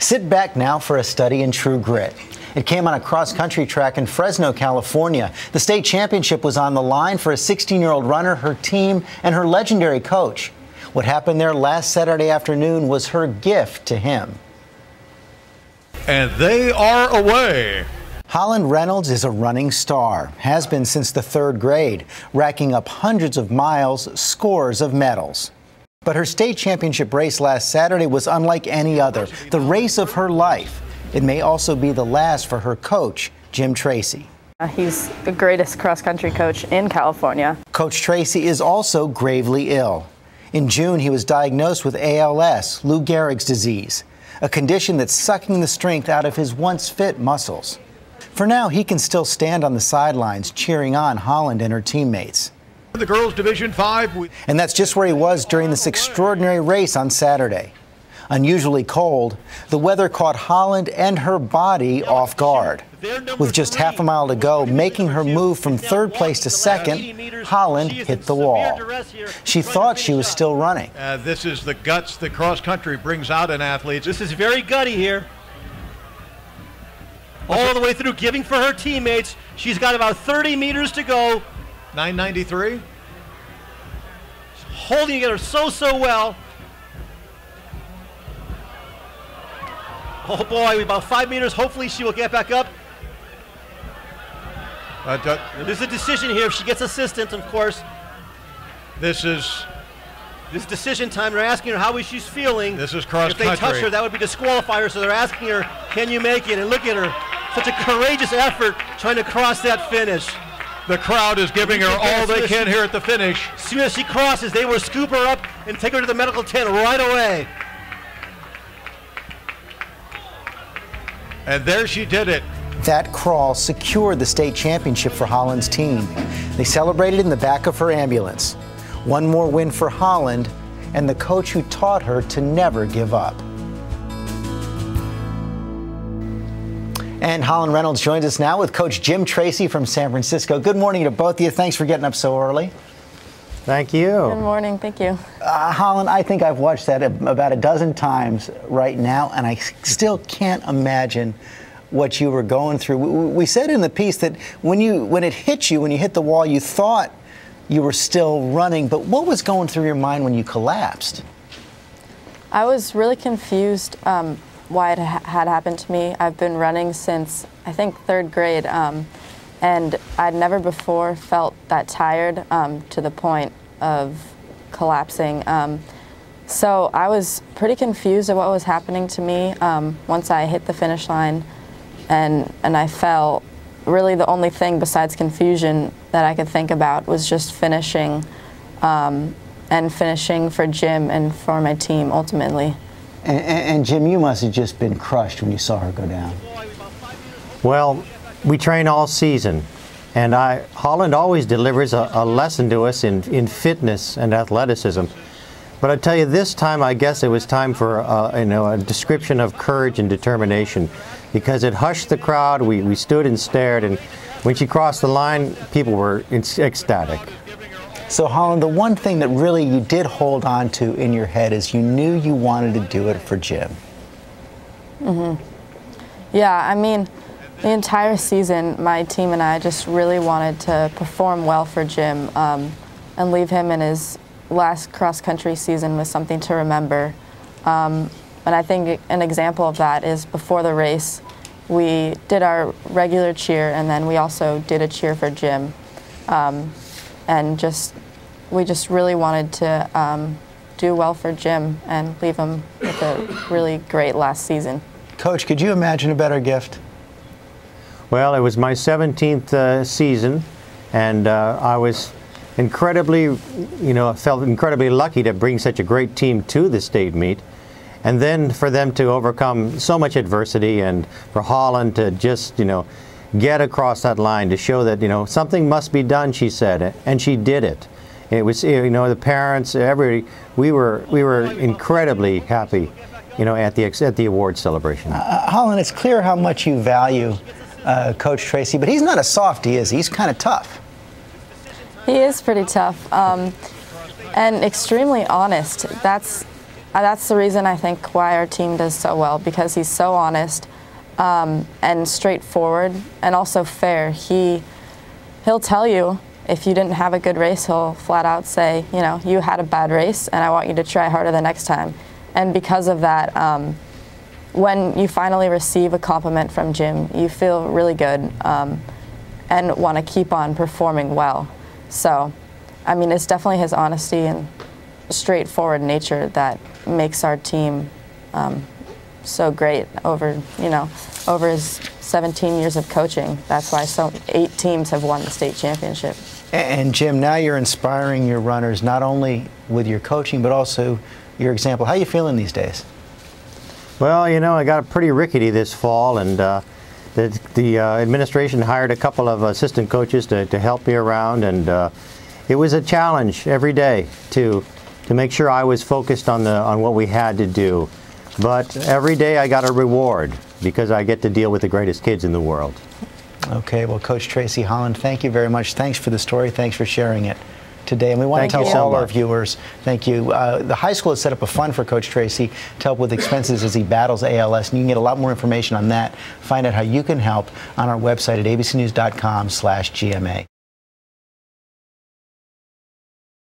Sit back now for a study in true grit. It came on a cross-country track in Fresno, California. The state championship was on the line for a 16-year-old runner, her team, and her legendary coach. What happened there last Saturday afternoon was her gift to him. And they are away. Holland Reynolds is a running star, has been since the 3rd grade, racking up hundreds of miles, scores of medals. But her state championship race last Saturday was unlike any other, the race of her life. It may also be the last for her coach, Jim Tracy. He's the greatest cross-country coach in California. Coach Tracy is also gravely ill. In June, he was diagnosed with ALS, Lou Gehrig's disease, a condition that's sucking the strength out of his once fit muscles. For now, he can still stand on the sidelines cheering on Holland and her teammates. The girls' Division 5. And that's just where he was during this extraordinary race on Saturday. Unusually cold, the weather caught Holland and her body off guard. With just half a mile to go, making her move from 3rd place to 2nd, Holland hit the wall. She thought she was still running. This is the guts that cross-country brings out in athletes. This is very gutty here. All the way through, giving for her teammates. She's got about 30 meters to go. 993. Holding together so well. Oh boy, about 5 meters. Hopefully she will get back up. There's a decision here. If she gets assistance, of course. This decision time. They're asking her how she's feeling. This is cross-country. If they touch her, that would be disqualifier. So they're asking her, can you make it? And look at her. Such a courageous effort trying to cross that finish. The crowd is giving her all they can here at the finish. As soon as she crosses, they will scoop her up and take her to the medical tent right away. And there she did it. That crawl secured the state championship for Holland's team. They celebrated in the back of her ambulance. One more win for Holland and the coach who taught her to never give up. And Holland Reynolds joins us now with Coach Jim Tracy from San Francisco. Good morning to both of you. Thanks for getting up so early. Thank you. Good morning. Thank you. Holland, I think I've watched that about a dozen times right now, and I still can't imagine what you were going through. We said in the piece that when it hit you, when you hit the wall, you thought you were still running, but what was going through your mind when you collapsed? I was really confused why it had happened to me. I've been running since, I think, 3rd grade, and I'd never before felt that tired to the point of collapsing. So I was pretty confused at what was happening to me once I hit the finish line, and I fell. Really the only thing besides confusion that I could think about was just finishing, and finishing for Jim and for my team ultimately. And Jim, you must have just been crushed when you saw her go down. Well, we train all season, and Holland always delivers a lesson to us in fitness and athleticism. But I tell you, this time I guess it was time for a description of courage and determination, because it hushed the crowd. We stood and stared, and when she crossed the line, people were ecstatic. So Holland, the one thing that really you did hold on to in your head is you knew you wanted to do it for Jim. Yeah, I mean, the entire season, my team and I just really wanted to perform well for Jim and leave him in his last cross-country season with something to remember. And I think an example of that is before the race, we did our regular cheer, and then we also did a cheer for Jim. And we just really wanted to do well for Jim and leave him with a really great last season. Coach, could you imagine a better gift? Well, it was my 17th season, and I was incredibly, felt incredibly lucky to bring such a great team to the state meet. And then for them to overcome so much adversity, and for Holland to just, get across that line to show that, something must be done, she said, and she did it. It was, the parents, we were incredibly happy, at the award celebration. Holland, it's clear how much you value Coach Tracy, but he's not a softie, is he? He's kind of tough. He is pretty tough and extremely honest. That's That's the reason I think why our team does so well, because he's so honest and straightforward and also fair. He'll tell you if you didn't have a good race, he'll flat out say, you know, you had a bad race and I want you to try harder the next time. And because of that, when you finally receive a compliment from Jim, you feel really good and want to keep on performing well. So, I mean, it's definitely his honesty and straightforward nature that makes our team so great over, you know, over his 17 years of coaching. That's why 8 teams have won the state championship. And Jim, now you're inspiring your runners not only with your coaching but also your example. How are you feeling these days? Well, you know, I got pretty rickety this fall, and the administration hired a couple of assistant coaches to help me around, and it was a challenge every day to make sure I was focused on what we had to do. But every day I got a reward because I get to deal with the greatest kids in the world. Okay, well, Coach Tracy Holland, thank you very much. Thanks for the story. Thanks for sharing it today. And we want to tell all our viewers, thank you. The high school has set up a fund for Coach Tracy to help with expenses as he battles ALS. And you can get a lot more information on that. Find out how you can help on our website at abcnews.com/GMA.